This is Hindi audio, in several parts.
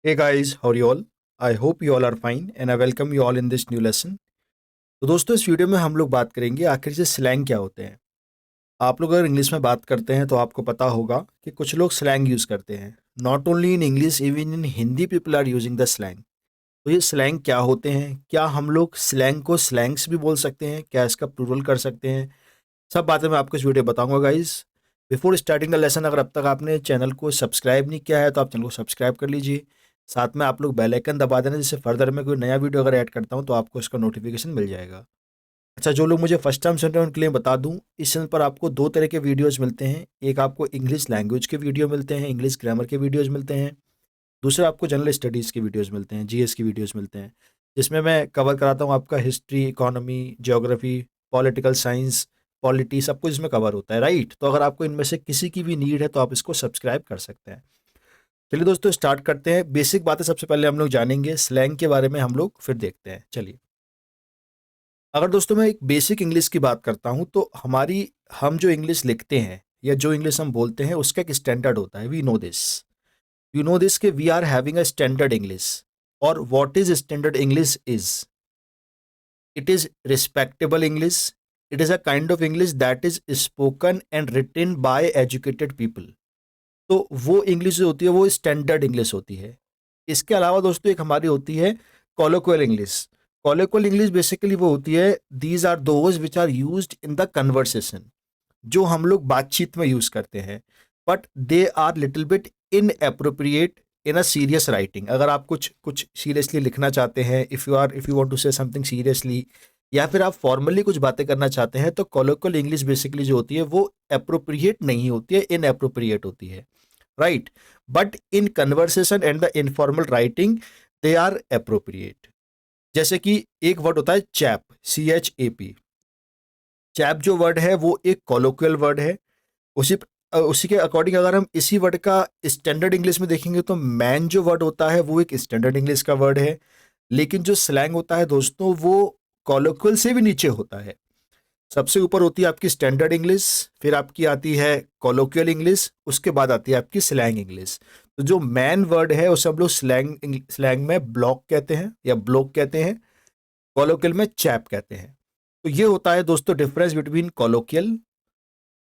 Hey guys, how are you all? I hope you all are fine and I welcome you all in this new lesson. तो दोस्तों इस वीडियो में हम लोग बात करेंगे आखिर से स्लैंग क्या होते हैं। आप लोग अगर इंग्लिश में बात करते हैं तो आपको पता होगा कि कुछ लोग स्लैंग यूज़ करते हैं। Not only in English, even in Hindi people are using the slang. तो ये स्लैंग क्या होते हैं? क्या हम लोग स्लैंग को स्लैंग्स भी बोल सकते हैं? क्या इसका प्लूरल कर सकते हैं? सब बातें मैं आपको इस वीडियो में बताऊंगा guys. Before starting the lesson, अगर अब तक आपने चैनल को सब्सक्राइब नहीं किया है तो आप चैनल को सब्सक्राइब कर लीजिए। साथ में आप लोग बेल आइकन दबा देना, जिससे फर्दर में कोई नया वीडियो अगर ऐड करता हूं तो आपको इसका नोटिफिकेशन मिल जाएगा। अच्छा, जो लोग मुझे फर्स्ट टाइम सुन रहे हैं उनके लिए बता दूं, इस चैनल पर आपको दो तरह के वीडियोज़ मिलते हैं। एक आपको इंग्लिश लैंग्वेज के वीडियो मिलते हैं, इंग्लिश ग्रामर के वीडियोज़ मिलते हैं। दूसरा आपको जनरल स्टडीज़ के वीडियोज़ मिलते हैं, जीएस की वीडियोज़ मिलते हैं, जिसमें मैं कवर कराता हूँ आपका history, economy, geography, political science, polity, सब कुछ इसमें कवर होता है, राइट? तो अगर आपको इनमें से किसी की भी नीड है तो आप इसको सब्सक्राइब कर सकते हैं। चलिए दोस्तों स्टार्ट करते हैं। बेसिक बातें सबसे पहले हम लोग जानेंगे, स्लैंग के बारे में हम लोग फिर देखते हैं। चलिए, अगर दोस्तों मैं एक बेसिक इंग्लिश की बात करता हूँ तो हम जो इंग्लिश लिखते हैं या जो इंग्लिश हम बोलते हैं उसका एक स्टैंडर्ड होता है। We know this, you know this कि we are having a standard English. और what is standard English is, it is respectable English. It is a kind of English that is spoken and written by educated people. तो वो इंग्लिश जो होती है वो स्टैंडर्ड इंग्लिश होती है। इसके अलावा दोस्तों एक हमारी होती है colloquial English. Colloquial English basically वो होती है, these are those which are used in the conversation, जो हम लोग बातचीत में यूज करते हैं, but they are little bit inappropriate in a serious writing. अगर आप कुछ कुछ सीरियसली लिखना चाहते हैं, if you want to say something seriously, या फिर आप फॉर्मली कुछ बातें करना चाहते हैं, तो कोलोquial इंग्लिश बेसिकली जो होती है वो अप्रोप्रिएट नहीं होती है, इन अप्रोप्रिएट होती है, right? But in conversation and the informal writing they are appropriate. जैसे कि एक वर्ड होता है चैप, CHAP। चैप जो वर्ड है वो एक कोलोक्वियल वर्ड है। उसी के अकॉर्डिंग अगर हम इसी वर्ड का स्टैंडर्ड इंग्लिश में देखेंगे तो मैन जो वर्ड होता है वो एक स्टैंडर्ड इंग्लिश का वर्ड है। लेकिन जो स्लैंग होता है दोस्तों वो कॉलोक्वियल से भी नीचे होता है। सबसे ऊपर होती है आपकी स्टैंडर्ड इंग्लिश, फिर आपकी आती है कॉलोक्वियल इंग्लिश, उसके बाद आती है आपकी स्लैंग इंग्लिश। तो जो मैन वर्ड है उसे हम लोग स्लैंग में ब्लॉक कहते हैं या ब्लॉक कहते हैं, कॉलोक्वियल में चैप कहते हैं। तो ये होता है दोस्तों difference between colloquial,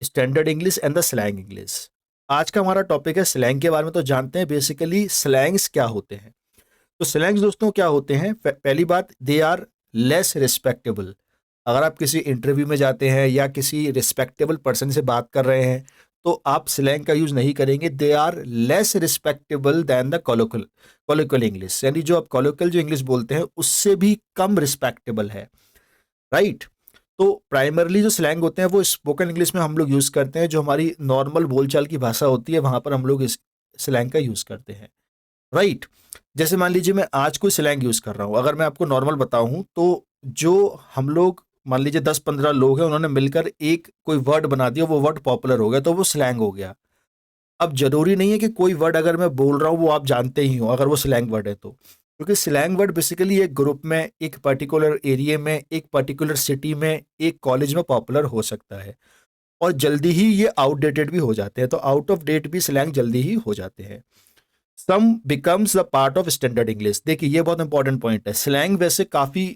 standard English and the slang English. आज का हमारा टॉपिक है स्लैंग के बारे में। तो जानते हैं बेसिकली स्लैंग्स क्या होते हैं। तो स्लैंग्स दोस्तों क्या होते हैं? पहली बात, दे आर लेस रिस्पेक्टेबल। अगर आप किसी इंटरव्यू में जाते हैं या किसी रिस्पेक्टेबल पर्सन से बात कर रहे हैं तो आप स्लैंग का यूज नहीं करेंगे। They are less respectable than the colloquial English, यानी जो आप कॉलोकियल जो इंग्लिश बोलते हैं उससे भी कम रिस्पेक्टेबल है, राइट? तो प्राइमरली जो स्लैंग होते हैं वो स्पोकन इंग्लिश में हम लोग यूज़ करते हैं। जो हमारी नॉर्मल बोलचाल की भाषा होती है वहाँ पर हम लोग इस स्लैंग का यूज़ करते हैं, राइट? जैसे मान लीजिए मैं आज कोई स्लैंग यूज़ कर रहा हूँ, अगर मैं आपको नॉर्मल बताऊँ तो जो हम लोग मान लीजिए 10-15 लोग हैं, उन्होंने मिलकर एक कोई वर्ड बना दिया, वो वर्ड पॉपुलर हो गया तो वो स्लैंग हो गया। अब ज़रूरी नहीं है कि कोई वर्ड अगर मैं बोल रहा हूँ वो आप जानते ही हो अगर वो स्लैंग वर्ड है तो, क्योंकि स्लैंग वर्ड बेसिकली एक ग्रुप में, एक पर्टिकुलर एरिया में, एक पर्टिकुलर सिटी में, एक कॉलेज में पॉपुलर हो सकता है और जल्दी ही ये आउटडेटेड भी हो जाते हैं। तो आउट ऑफ डेट भी स्लैंग जल्दी ही हो जाते हैं। सम becomes the part of standard English. देखिए ये बहुत इंपॉर्टेंट पॉइंट है। स्लैंग वैसे काफ़ी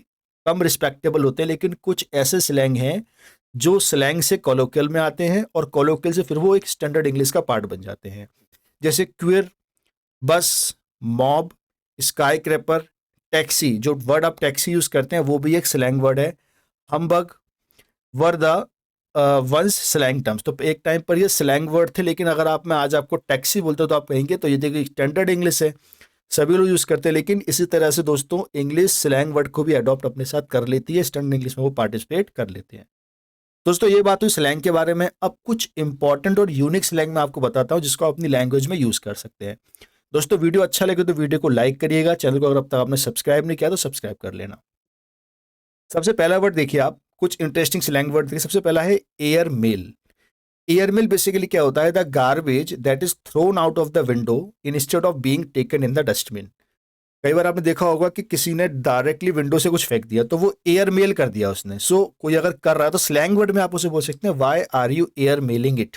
कम रिस्पेक्टेबल होते हैं, लेकिन कुछ ऐसे स्लैंग हैं जो स्लैंग से कॉलोकियल में आते हैं और कॉलोकियल से फिर वो एक स्टैंडर्ड इंग्लिश का पार्ट बन जाते हैं। जैसे queer, bus, mob, skyscraper, taxi, जो वर्ड आप टैक्सी यूज करते हैं वो भी एक स्लैंग वर्ड है। Humbug were the ones slang terms. तो एक टाइम पर ये स्लैंग वर्ड थे, लेकिन अगर आप मैं आज आपको टैक्सी बोलते हो तो आप कहेंगे तो ये देखिए स्टैंडर्ड इंग्लिश है, सभी लोग यूज करते हैं। लेकिन इसी तरह से दोस्तों इंग्लिश स्लैंग वर्ड को भी अडॉप्ट अपने साथ कर लेती है, स्टैंडर्ड इंग्लिश में वो पार्टिसिपेट कर लेते हैं। दोस्तों ये बात हुई स्लैंग के बारे में। अब कुछ इंपॉर्टेंट और यूनिक स्लैंग मैं आपको बताता हूँ जिसको आप अपनी लैंग्वेज में यूज कर सकते हैं। दोस्तों वीडियो अच्छा लगे तो वीडियो को लाइक करिएगा, चैनल को अगर अब तक आपने सब्सक्राइब नहीं किया तो सब्सक्राइब कर लेना। सबसे पहला वर्ड देखिए आप, कुछ इंटरेस्टिंग स्लैंग वर्ड देखिए। सबसे पहला है air mail. Air mail basically क्या होता है? The garbage that is thrown out of the window instead of being taken in the dustbin. कई बार आपने देखा होगा कि किसी ने डायरेक्टली विंडो से कुछ फेंक दिया तो वो एयर मेल कर दिया उसने। सो कोई अगर कर रहा है तो स्लैंग वर्ड में आप उसे बोल सकते हैं why are you air mailing it,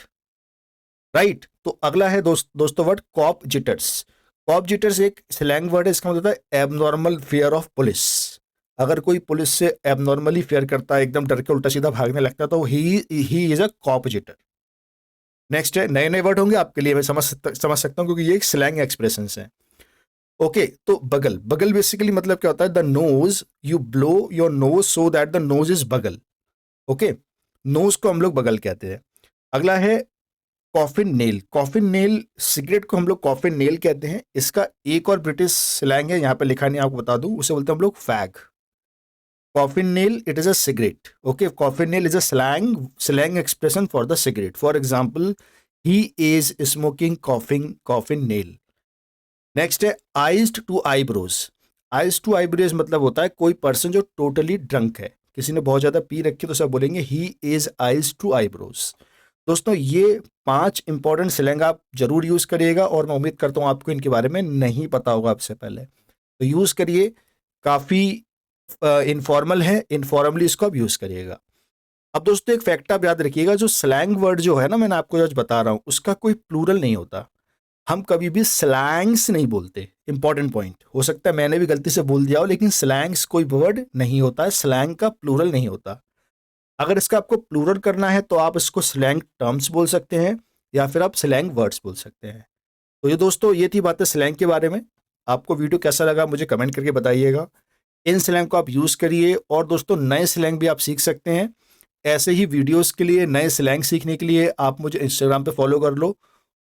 right? तो अगला है दोस्तों word cop jitters. Cop jitters एक स्लैंग वर्ड है, इसका मतलब होता है एबनॉर्मल फियर ऑफ पुलिस। अगर कोई पुलिस से एबनॉर्मली फियर करता है, एकदम डर के उल्टा सीधा भागने लगता है, तो he is a cop jitter. Next है, नए नए वर्ड होंगे आपके लिए, मैं समझ सकता हूँ क्योंकि ये एक स्लैंग एक्सप्रेशन है। ओके, तो बगल, बगल बेसिकली मतलब क्या होता है, the nose, you blow your nose so that the nose is बगल। ओके, नोज को हम लोग बगल कहते हैं। अगला है coffin nail. Coffin nail, cigarette को हम लोग कॉफिन नेल कहते हैं। इसका एक और ब्रिटिश स्लैंग है, यहाँ पे लिखा नहीं, आपको बता दूं, उसे बोलते हैं हम लोग fag. Coffin nail, it is a cigarette. Okay, coffin nail is a slang expression for the cigarette. For example, he is smoking coffin nail. Next है eyed to eyebrows. Eyes to eyebrows मतलब होता है कोई पर्सन जो टोटली ड्रंक है, किसी ने बहुत ज्यादा पी रखी तो सब बोलेंगे he is eyes to eyebrows. दोस्तों, ये 5 इंपॉर्टेंट स्लैंग आप जरूर यूज करिएगा, और मैं उम्मीद करता हूँ आपको इनके बारे में नहीं पता होगा आपसे पहले, तो यूज करिए। काफी इनफॉर्मल है, इनफॉर्मली इसको आप यूज करिएगा। अब दोस्तों एक फैक्ट आप याद रखिएगा, जो स्लैंग वर्ड जो है ना, मैंने आपको आज बता रहा हूँ, उसका कोई प्लूरल नहीं होता। हम कभी भी स्लैंग्स नहीं बोलते। इंपॉर्टेंट पॉइंट, हो सकता है मैंने भी गलती से बोल दिया हो, लेकिन स्लैंग्स कोई वर्ड नहीं होता है, स्लैंग का प्लूरल नहीं होता। अगर इसका आपको प्लूरल करना है तो आप इसको स्लैंग टर्म्स बोल सकते हैं, या फिर आप स्लैंग वर्ड्स बोल सकते हैं। तो ये दोस्तों, ये थी बातें स्लैंग के बारे में। आपको वीडियो कैसा लगा मुझे कमेंट करके बताइएगा। इन स्लैंग को आप यूज़ करिए, और दोस्तों नए स्लैंग भी आप सीख सकते हैं। ऐसे ही वीडियोस के लिए, नए स्लैंग सीखने के लिए आप मुझे इंस्टाग्राम पे फॉलो कर लो,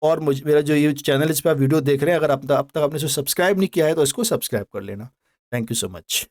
और मुझे, मेरा जो ये चैनल इस पर आप वीडियो देख रहे हैं, अगर अब तक आपने इसे सब्सक्राइब नहीं किया है तो इसको सब्सक्राइब कर लेना। Thank you so much.